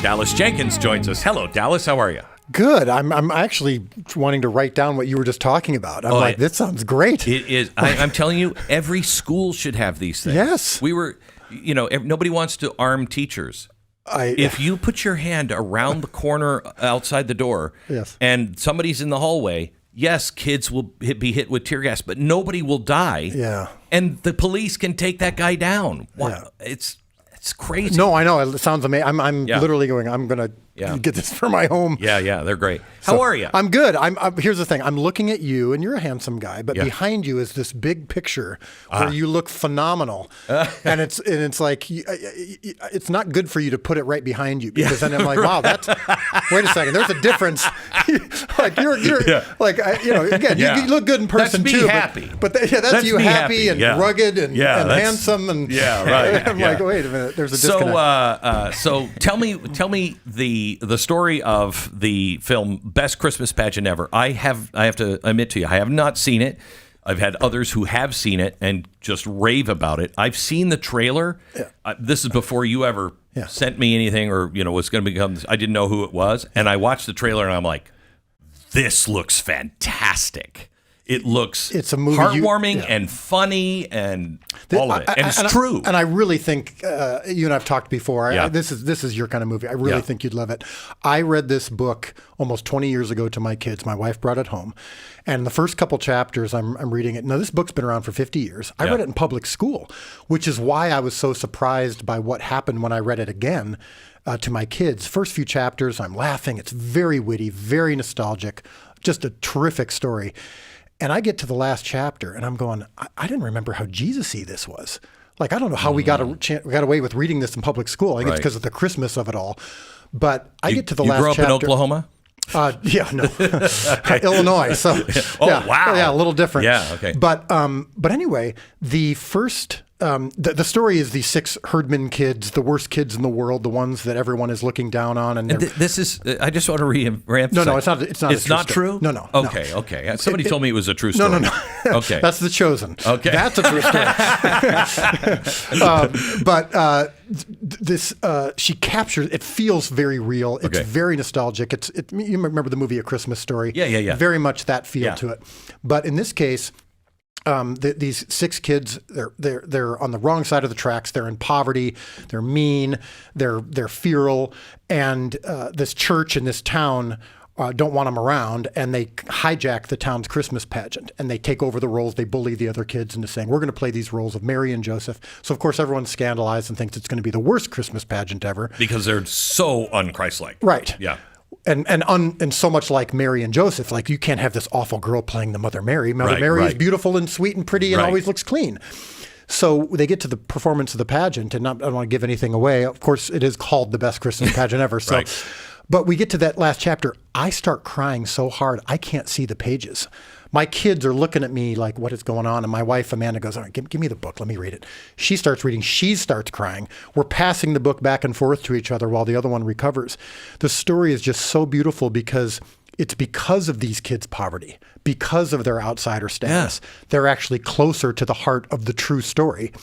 Dallas Jenkins joins us. Hello, Dallas. How are you? Good. I'm actually wanting to write down what you were just talking about. I'm like, this sounds great. It is. I'm telling you, every school should have these things. Yes. We were, nobody wants to arm teachers. If you put your hand around the corner outside the door yes. and somebody's in the hallway, yes, kids will be hit with tear gas, but nobody will die. Yeah. And the police can take that guy down. Yeah. It's crazy. No, I know. It sounds amazing. I'm Yeah. literally going, I'm going to get this for my home. Yeah, they're great. How are you? I'm good. Here's the thing. I'm looking at you, and you're a handsome guy, but behind you is this big picture where you look phenomenal, and it's like it's not good for you to put it right behind you because then I'm like, wow, that's. Wait a second. There's a difference. Like you're like again, you look good in person that's me too. happy. But that's you happy and rugged and handsome and right. I'm like, wait a minute. There's a disconnect. So tell me the story of the film Best Christmas Pageant Ever. I have to admit to you, I have not seen it. I've had others who have seen it and just rave about it. I've seen the trailer. Yeah. This is before you ever sent me anything or was going to become. I didn't know who it was, and I watched the trailer and I'm like, this looks fantastic. It looks it's a movie heartwarming and funny and all of it. And it's true. And I really think you and I've talked before. This is your kind of movie. I really think you'd love it. I read this book almost 20 years ago to my kids. My wife brought it home. And the first couple chapters, I'm reading it. Now, this book's been around for 50 years. I read it in public school, which is why I was so surprised by what happened when I read it again to my kids. First few chapters, I'm laughing. It's very witty, very nostalgic, just a terrific story. And I get to the last chapter, and I'm going, I didn't remember how Jesus-y this was. Like, I don't know how we got away with reading this in public school. I think it's because of the Christmas of it all. But I get to the last chapter. You grew up in Oklahoma? Illinois. So, wow. Yeah, a little different. Yeah, okay. But anyway, the first... the story is these 6 herdman kids, the worst kids in the world, the ones that everyone is looking down on. And this is, I just want to reemphasize. No, it's not. It's not true? No. Okay. Somebody told me it was a true story. No. Okay. That's The Chosen. Okay. That's a true story. This, she captures, it feels very real. It's very nostalgic. You remember the movie A Christmas Story? Yeah. Very much that feel to it. But in this case, these 6 kids, they're on the wrong side of the tracks. They're in poverty. They're mean. They're feral. And this church in this town don't want them around, and they hijack the town's Christmas pageant, and they take over the roles. They bully the other kids into saying, we're going to play these roles of Mary and Joseph. So, of course, everyone's scandalized and thinks it's going to be the worst Christmas pageant ever. Because they're so un-Christ-like. Right. Yeah. And so much like Mary and Joseph, like you can't have this awful girl playing the Mother Mary. Mary is beautiful and sweet and pretty and always looks clean. So they get to the performance of the pageant, and I don't want to give anything away. Of course, it is called the best Christmas pageant ever. So, but we get to that last chapter. I start crying so hard I can't see the pages. My kids are looking at me like, what is going on? And my wife, Amanda, goes, all right, give me the book. Let me read it. She starts reading. She starts crying. We're passing the book back and forth to each other while the other one recovers. The story is just so beautiful because it's because of these kids' poverty, because of their outsider status. Yeah. They're actually closer to the heart of the true story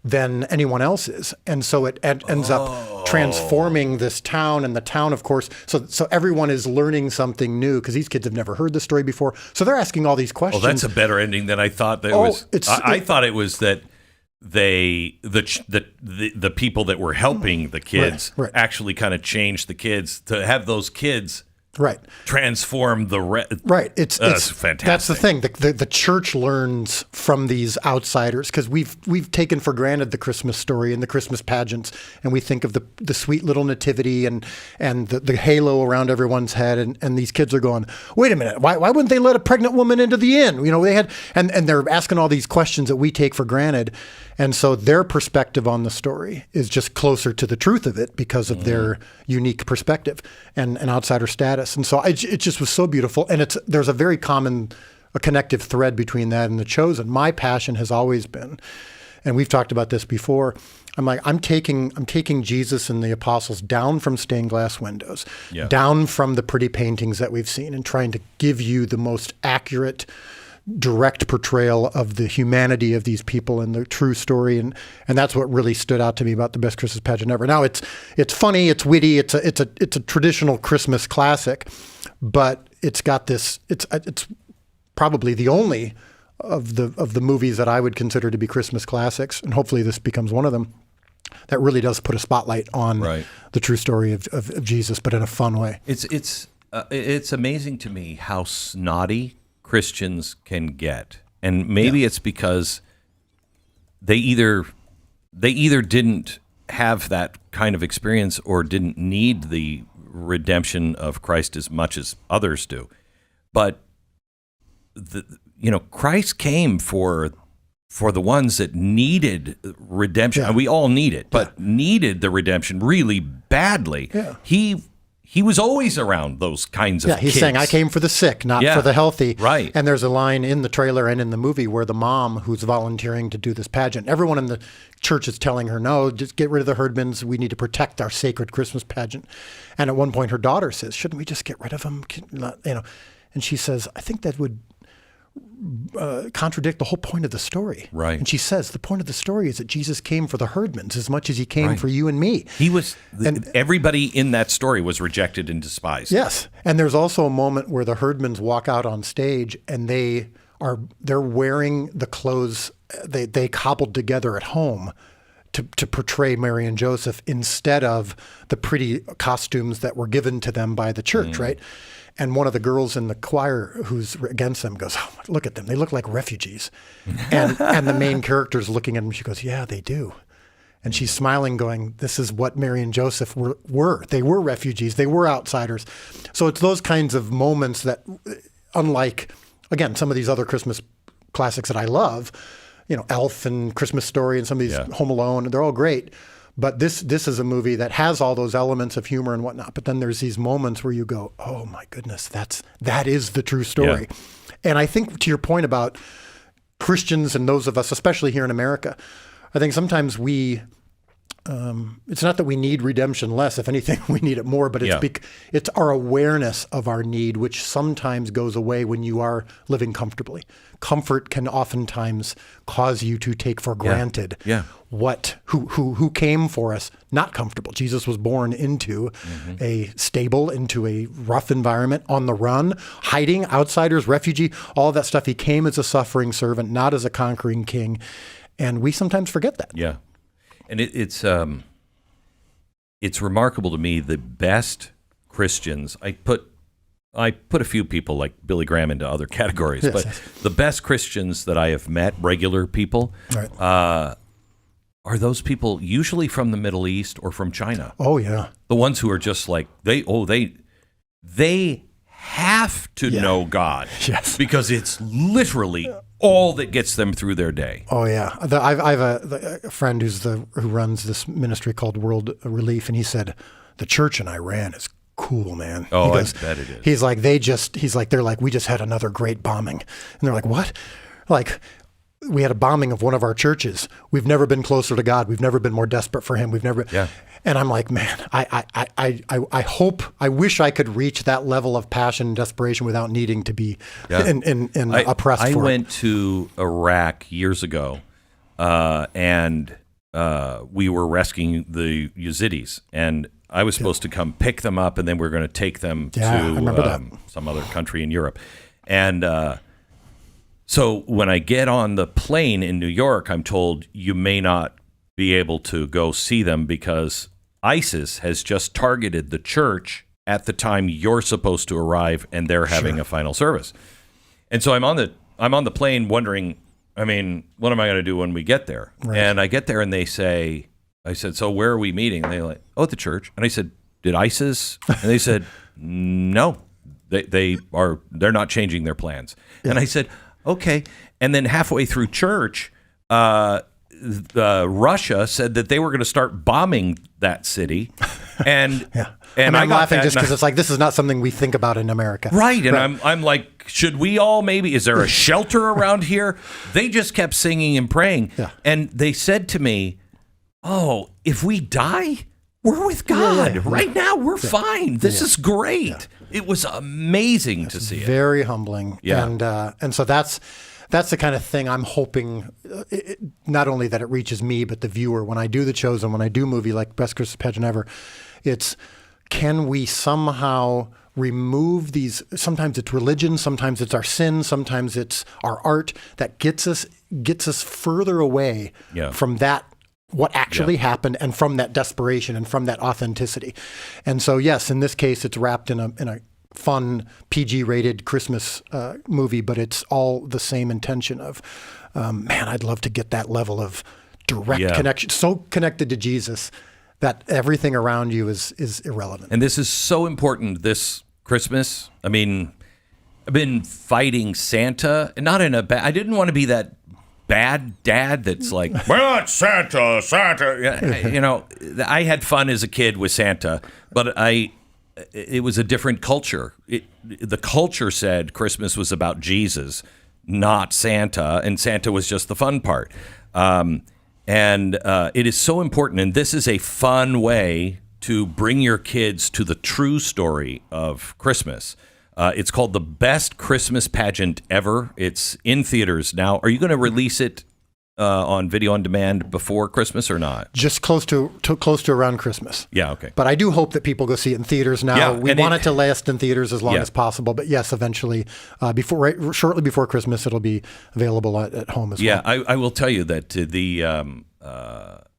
than anyone else is. And so it ends up transforming this town, and the town, of course, so everyone is learning something new because these kids have never heard the story before. So they're asking all these questions. Well, that's a better ending than I thought that was. I thought it was that the people that were helping the kids actually kind of changed the kids to have those kids transform the It's fantastic. That's the thing. The church learns from these outsiders because we've taken for granted the Christmas story and the Christmas pageants, and we think of the sweet little nativity and the halo around everyone's head, and these kids are going, wait a minute, why wouldn't they let a pregnant woman into the inn? They had and they're asking all these questions that we take for granted, and so their perspective on the story is just closer to the truth of it because of their unique perspective and outsider status. And so it just was so beautiful. And there's a very common connective thread between that and The Chosen. My passion has always been, and we've talked about this before, I'm taking Jesus and the apostles down from stained glass windows, down from the pretty paintings that we've seen, and trying to give you the most accurate direct portrayal of the humanity of these people and the true story, and that's what really stood out to me about The Best Christmas Pageant Ever. Now it's funny, it's witty, it's a traditional Christmas classic, but it's got this. It's probably the only of the movies that I would consider to be Christmas classics, and hopefully this becomes one of them, that really does put a spotlight on the true story of Jesus, but in a fun way. It's amazing to me how snotty Christians can get, and maybe it's because they either didn't have that kind of experience or didn't need the redemption of Christ as much as others do. But Christ came for the ones that needed redemption. And we all need it, but needed the redemption really badly. Yeah. He was always around those kinds of kids. He's saying, I came for the sick, not for the healthy. Right. And there's a line in the trailer and in the movie where the mom who's volunteering to do this pageant, everyone in the church is telling her, no, just get rid of the herdmans. We need to protect our sacred Christmas pageant. And at one point her daughter says, shouldn't we just get rid of them? And she says, I think that would contradict the whole point of the story. Right. And she says, the point of the story is that Jesus came for the herdmans as much as he came for you and me. He was, everybody in that story was rejected and despised. Yes. And there's also a moment where the herdmans walk out on stage and they're wearing the clothes they cobbled together at home to portray Mary and Joseph instead of the pretty costumes that were given to them by the church, right? And one of the girls in the choir who's against them goes, oh, look at them. They look like refugees. And the main character's looking at them. She goes, yeah, they do. And she's smiling going, this is what Mary and Joseph were. They were refugees. They were outsiders. So it's those kinds of moments that, unlike, again, some of these other Christmas classics that I love, Elf and Christmas Story and some of these Home Alone, they're all great. But this is a movie that has all those elements of humor and whatnot. But then there's these moments where you go, oh my goodness, that is the true story. Yeah. And I think to your point about Christians and those of us, especially here in America, I think sometimes it's not that we need redemption less. If anything, we need it more. But it's our awareness of our need, which sometimes goes away when you are living comfortably. Comfort can oftentimes cause you to take for granted who came for us not comfortable. Jesus was born into a stable, into a rough environment, on the run, hiding, outsiders, refugee, all that stuff. He came as a suffering servant, not as a conquering king. And we sometimes forget that. Yeah. And it's remarkable to me, the best Christians, I put a few people like Billy Graham into other categories, but the best Christians that I have met, regular people, are those people usually from the Middle East or from China. Oh yeah. The ones who are just like, they have to know God because it's literally all that gets them through their day. Oh yeah. I have a friend who runs this ministry called World Relief, and he said, the church in Iran is cool, man. Oh, I bet it is. He's like, they're like, we just had another great bombing. And they're like, what? Like, we had a bombing of one of our churches. We've never been closer to God. We've never been more desperate for him. And I'm like, man, I wish I could reach that level of passion and desperation without needing to be oppressed. I went to Iraq years ago, and we were rescuing the Yazidis, and I was supposed to come pick them up, and then we were going to take them to some other country in Europe. And so when I get on the plane in New York, I'm told you may not be able to go see them because ISIS has just targeted the church at the time you're supposed to arrive, and they're having a final service. And so I'm on the plane wondering, I mean, what am I going to do when we get there? Right. And I get there and I said, so where are we meeting? And they're like, oh, at the church. And I said, did ISIS? And they said, no, they're not changing their plans. Yeah. And I said, okay. And then halfway through church, Russia said that they were going to start bombing that city, and and I'm laughing just because it's like, this is not something we think about in America, right? And I'm like, should we all maybe? Is there a shelter around here? They just kept singing and praying, and they said to me, "Oh, if we die, we're with God. Right now, we're fine. This is great. Yeah. It was amazing to see it. Very humbling. Yeah. And so that's the kind of thing I'm hoping, not only that it reaches me, but the viewer. When I do The Chosen, when I do a movie like Best Christmas Pageant Ever, it's, can we somehow remove these, sometimes it's religion, sometimes it's our sin, sometimes it's our art that gets us further away from that, what actually happened, and from that desperation and from that authenticity. And so, yes, in this case, it's wrapped in a fun PG-rated Christmas movie, but it's all the same intention of, man, I'd love to get that level of direct connection, so connected to Jesus that everything around you is irrelevant. And this is so important this Christmas. I mean, I've been fighting Santa, not in a bad, I didn't want to be that bad dad that's like, well, it's Santa. You know, I had fun as a kid with Santa, but it was a different culture. The culture said Christmas was about Jesus, not Santa, and Santa was just the fun part. And it is so important, and this is a fun way to bring your kids to the true story of Christmas. It's called The Best Christmas Pageant Ever. It's in theaters now. Are you going to release it on video on demand before Christmas or not? Just close to around Christmas. Yeah, okay. But I do hope that people go see it in theaters now. Yeah, we want it to last in theaters as long as possible. But yes, eventually, shortly before Christmas, it'll be available at home as well. Yeah, I will tell you that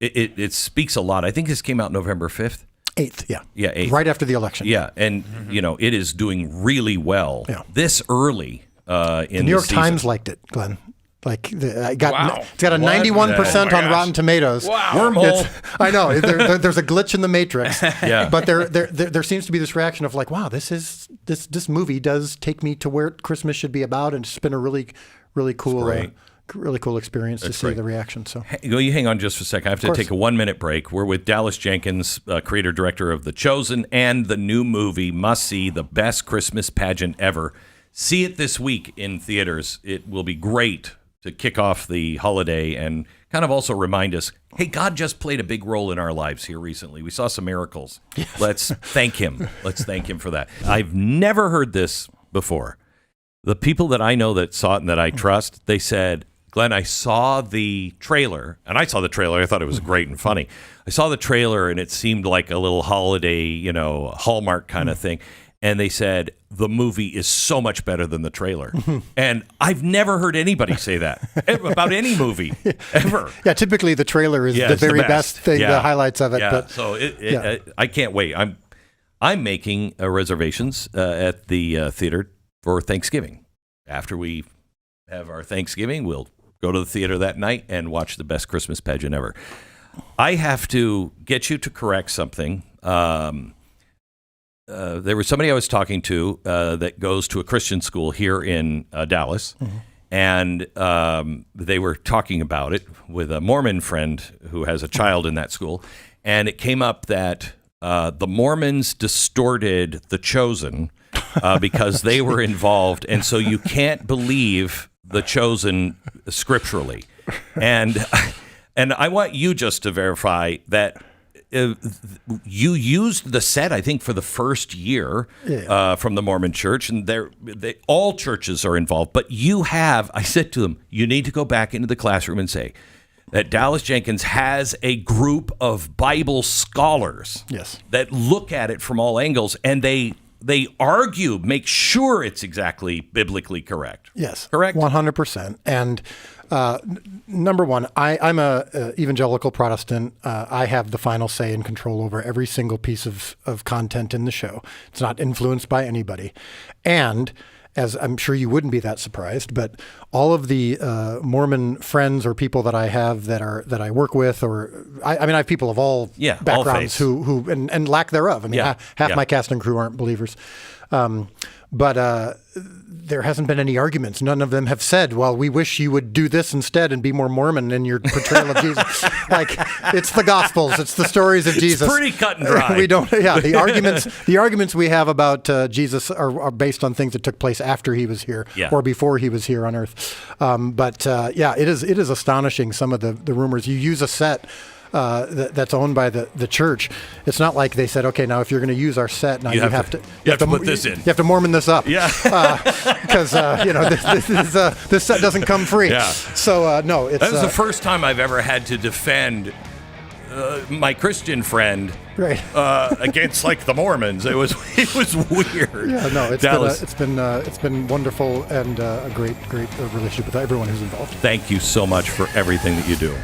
it speaks a lot. I think this came out November 5th. 8th, yeah. Yeah, 8th. Right after the election. Yeah, and you know, it is doing really well this early in the New York season. Times liked it, Glenn. Like, it's got a 91% on Rotten Tomatoes. Wow. Wormhole. I know. There's a glitch in the matrix. Yeah. But there seems to be this reaction of like, wow, this movie does take me to where Christmas should be about, and it's been a really cool, really cool experience to see the reaction. So, you hang on just for a second. I have to take a 1-minute break. We're with Dallas Jenkins, creator director of The Chosen and the new movie Must See, The Best Christmas Pageant Ever. See it this week in theaters. It will be great to kick off the holiday and kind of also remind us, hey, God just played a big role in our lives here recently. We saw some miracles. Yes. Let's thank him. Let's thank him for that. I've never heard this before. The people that I know that saw it and that I trust, they said, Glenn, I saw the trailer, and I saw the trailer. I thought it was great and funny. I saw the trailer, and it seemed like a little holiday, Hallmark kind of thing. And they said, the movie is so much better than the trailer. And I've never heard anybody say that about any movie, ever. Yeah, typically the trailer is the very best thing, the highlights of it. Yeah, but, so I can't wait. I'm making reservations at the theater for Thanksgiving. After we have our Thanksgiving, we'll go to the theater that night and watch The Best Christmas Pageant Ever. I have to get you to correct something. There was somebody I was talking to that goes to a Christian school here in Dallas, and they were talking about it with a Mormon friend who has a child in that school, and it came up that the Mormons distorted The Chosen because they were involved, and so you can't believe The Chosen scripturally. And I want you just to verify that you used the set, I think, for the first year from the Mormon Church, and all churches are involved. But I said to them, you need to go back into the classroom and say that Dallas Jenkins has a group of Bible scholars that look at it from all angles, and they argue, make sure it's exactly biblically correct. Yes. Correct? 100%. And number one, I'm a evangelical Protestant. I have the final say and control over every single piece of content in the show. It's not influenced by anybody. And as I'm sure you wouldn't be that surprised, but all of the Mormon friends or people that I have that I work with, or I have people of all backgrounds who and lack thereof. I mean, half my cast and crew aren't believers. But there hasn't been any arguments. None of them have said, well, we wish you would do this instead and be more Mormon in your portrayal of Jesus. Like, it's the Gospels. It's the stories of Jesus. It's pretty cut and dry. We don't, the arguments we have about Jesus are based on things that took place after he was here or before he was here on earth. But it is astonishing, some of the rumors. You use a set that's owned by the church. It's not like they said, okay, now if you're going to use our set, now you have to put this in. You have to Mormon this up. Yeah. Because this set doesn't come free. Yeah. So no, it's that was the first time I've ever had to defend my Christian friend against like the Mormons. It was weird. Yeah, no, it's been wonderful and a great relationship with everyone who's involved. Thank you so much for everything that you do.